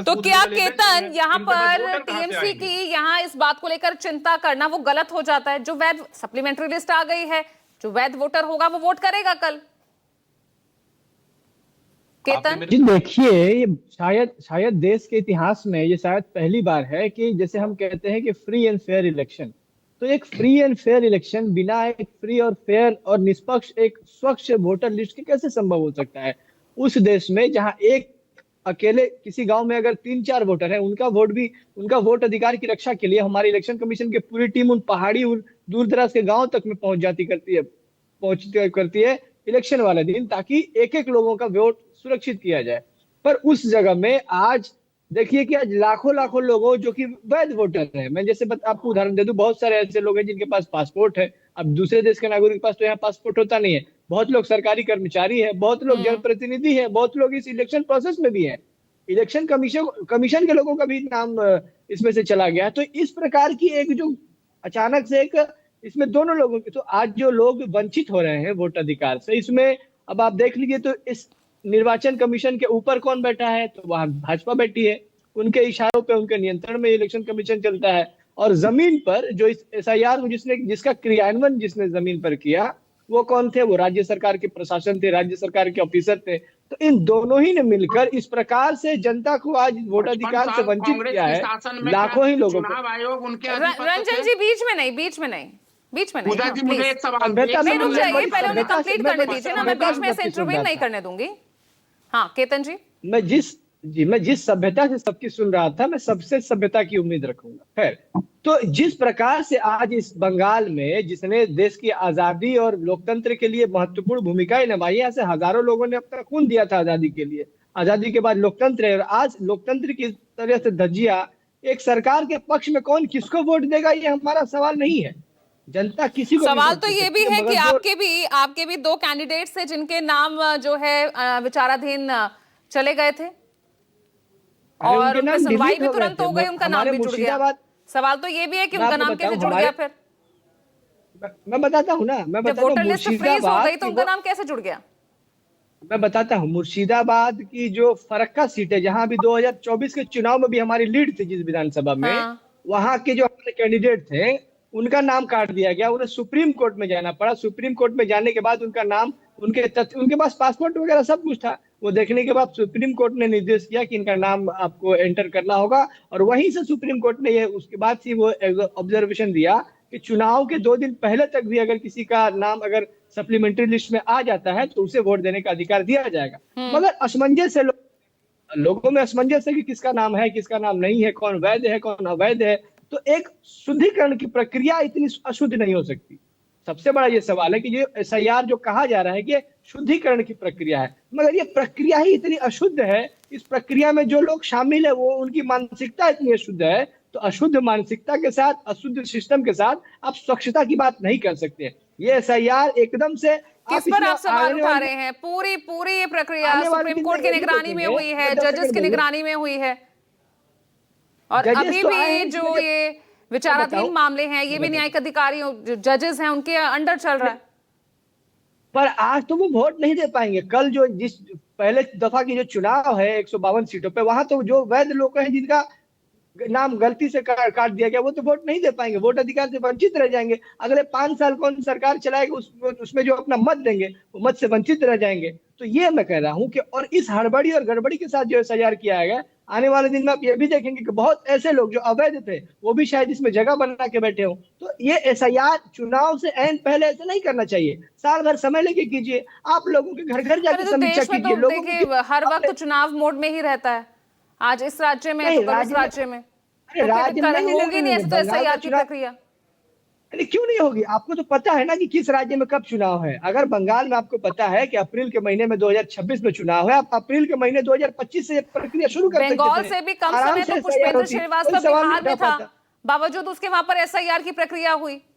तो क्या केतन इनके यहाँ पास पर वोटर कहाँ से टीएमसी आएंगे? की यहाँ इस बात को लेकर चिंता करना वो गलत हो जाता है? जो वैध सप्लीमेंट्री लिस्ट आ गई है, जो वैध वोटर होगा वो वोट करेगा कल। आपने केतन, मेरे जी देखिए, ये शायद शायद देश के इतिहास में ये शायद पहली बार है कि जैसे हम कहते हैं कि फ्री एंड फेयर इलेक्शन, तो एक फ्री एंड फेयर इलेक्शन बिना एक फ्री और फेयर और निष्पक्ष एक स्वच्छ वोटर लिस्ट के कैसे संभव हो सकता है उस देश में जहां एक अकेले किसी गांव में अगर 3-4 वोटर हैं, उनका वोट अधिकार की रक्षा के लिए हमारी इलेक्शन कमीशन की पूरी टीम उन पहाड़ी उन दूर दराज के गांव तक में पहुंचती करती है इलेक्शन वाले दिन, ताकि एक एक लोगों का वोट सुरक्षित किया जाए। पर उस जगह में आज देखिए कि आज लाखों लाखों लोगों जो कि वैध वोटर हैं, मैं जैसे आपको उदाहरण दे दूं, बहुत सारे ऐसे लोग हैं जिनके पास पासपोर्ट है। अब दूसरे देश के नागरिक के पास तो यहाँ पासपोर्ट होता नहीं है। बहुत लोग सरकारी कर्मचारी है, बहुत लोग जनप्रतिनिधि है, बहुत लोग इस इलेक्शन प्रोसेस में भी है। इलेक्शन कमीशन कमीशन के लोगों का भी नाम इसमें से चला गया। तो इस प्रकार की एक जो अचानक से एक इसमें दोनों लोगों की, तो आज जो लोग वंचित हो रहे हैं वोट अधिकार से, इसमें अब आप देख लीजिए तो इस निर्वाचन कमीशन के ऊपर कौन बैठा है, तो वहां भाजपा बैठी है। उनके इशारों पे, उनके नियंत्रण में इलेक्शन कमीशन चलता है। और जमीन पर जो इस एसआईआर जिसका क्रियान्वयन जिसने जमीन पर किया, वो कौन थे? वो राज्य सरकार के प्रशासन थे, राज्य सरकार के ऑफिसर थे। तो इन दोनों ही ने मिलकर इस प्रकार से जनता को आज पचपन वोटाधिकार से साल वंचित कांग्रेस किया के है, शासन में क्या लाखों ही लोगों को। चुनाव आयोग उनके आधिपत्य रंजन थे? जी बीच में नहीं, बीच में नहीं, बीच में नहीं। पूजा हाँ, जी, मुझे प्लीज एक सवाल सभ्यता नहीं, से रुक मैं जाइए, बड़ी पहले उन्हें सभ्यता कंप्लीट मैं करने बड़ी दीजिए ना, मैं सभ्यता बीच में से सबकी सुन रहा इंटरवीन नहीं था। करने दूंगी। हाँ केतन जी। मैं जिस सभ्यता से सबकी सुन रहा था, मैं सबसे सभ्यता की उम्मीद रखूंगा। खैर, तो जिस प्रकार से आज इस बंगाल में जिसने देश की आजादी और लोकतंत्र के लिए महत्वपूर्ण भूमिकाएं निभाई, ऐसे हजारों लोगों ने अपना खून दिया था आजादी के लिए। आजादी के बाद लोकतंत्र है, और आज लोकतंत्र की तरह से धज्जियां एक सरकार के पक्ष में कौन किसको वोट देगा, ये हमारा सवाल नहीं है। जनता किसी को भी सवाल वोट तो दे ये सकती भी है, है कि मगर जो आपके भी दो कैंडिडेट्स थे जिनके नाम जो है विचाराधीन चले गए थे, अरे और उनके उनकी नाम सुनवाई डिलीट भी हो गए तुरंत थे। हो गई, उनका नाम हमारे भी जुड़ गया। मुर्शिदाबाद, सवाल तो ये भी है कि मैं उनका आपको नाम कैसे बताऊं, जुड़ गया फिर? मैं बताता हूँ ना, मैं जब बताता हूँ वोटर लिस्ट फ्रीज हो मुर्शिदाबाद गई तो की उनका नाम कैसे जुड़ गया? मैं बताता हूँ मुर्शिदाबाद की जो फरक्का सीट है, जहां अभी 2024 के चुनाव में भी हमारी लीड थी जिस विधानसभा में, हाँ, वहां के जो हमारे कैंडिडेट थे उनका नाम काट दिया गया। उन्हें सुप्रीम कोर्ट में जाना पड़ा। सुप्रीम कोर्ट में जाने के बाद उनका नाम, उनके पास पासपोर्ट वगैरह सब कुछ था। वो देखने के बाद सुप्रीम कोर्ट ने निर्देश किया कि इनका नाम आपको एंटर करना होगा, और वहीं से सुप्रीम कोर्ट ने ये उसके बाद ही वो ऑब्जर्वेशन दिया कि चुनाव के 2 दिन पहले तक भी अगर किसी का नाम अगर सप्लीमेंट्री लिस्ट में आ जाता है तो उसे वोट देने का अधिकार दिया जाएगा। मगर असमंजस है, लोगों में असमंजस है कि किसका नाम है किसका नाम नहीं है, कौन वैध है कौन अवैध है। तो एक शुद्धिकरण की प्रक्रिया इतनी अशुद्ध नहीं हो सकती। सबसे बड़ा ये सवाल है कि ये एसआईआर जो कहा जा रहा है कि शुद्धिकरण की प्रक्रिया है, मगर ये प्रक्रिया ही इतनी अशुद्ध है। इस प्रक्रिया में जो लोग शामिल है वो उनकी मानसिकता इतनी अशुद्ध है। तो अशुद्ध मानसिकता के साथ, अशुद्ध सिस्टम के साथ आप स्वच्छता की बात नहीं कर सकते। ये एसआईआर एकदम से किस पर आप सवाल उठा रहे हैं? पूरी पूरी ये प्रक्रिया सुप्रीम कोर्ट की निगरानी में हुई है, जजेस की निगरानी में हुई है, और अभी भी जो ये विचाराधीन मामले हैं ये भी न्यायिक अधिकारियों जो जजेस हैं उनके अंडर चल रहा है। पर आज तो वो वोट नहीं दे पाएंगे। कल जो जिस पहले दफा की जो चुनाव है 152 सीटों पे, वहां तो जो वैध लोग हैं जिनका नाम गलती से काट दिया गया, वो तो वोट नहीं दे पाएंगे, वोट अधिकार से वंचित रह जाएंगे। अगले 5 साल कौन सरकार चलाएगी, उसमें जो अपना मत देंगे वो मत से वंचित रह जाएंगे। तो ये मैं कह रहा हूँ कि और इस हड़बड़ी और गड़बड़ी के साथ जो एसआईआर किया गया, आने वाले दिन में आप ये भी देखेंगे कि बहुत ऐसे लोग जो अवैध थे वो भी शायद इसमें जगह बना के बैठे हों। तो ये एसआईआर चुनाव से ऐन पहले ऐसे नहीं करना चाहिए, साल भर समय लेके कीजिए। आप लोगों के घर घर जाकर समीक्षा कीजिए। लोगों देखिए हर वक्त चुनाव मोड में ही रहता है, आज इस राज्य में तो कल उस राज्य में, अरे राज्य में होगी नहीं ऐसे तो एसआईआर की प्रक्रिया। अरे क्यों नहीं होगी? आपको तो पता है ना कि किस राज्य में कब चुनाव है। अगर बंगाल में आपको पता है कि अप्रैल के महीने में 2026 में चुनाव है, आप अप्रैल के महीने 2025 से ये प्रक्रिया शुरू कर सकते थे। बंगाल से भी कम समय तो पुष्पेंद्र श्रीवास्तव बिहार में था, बावजूद उसके वहां पर एसआईआर की प्रक्रिया हुई।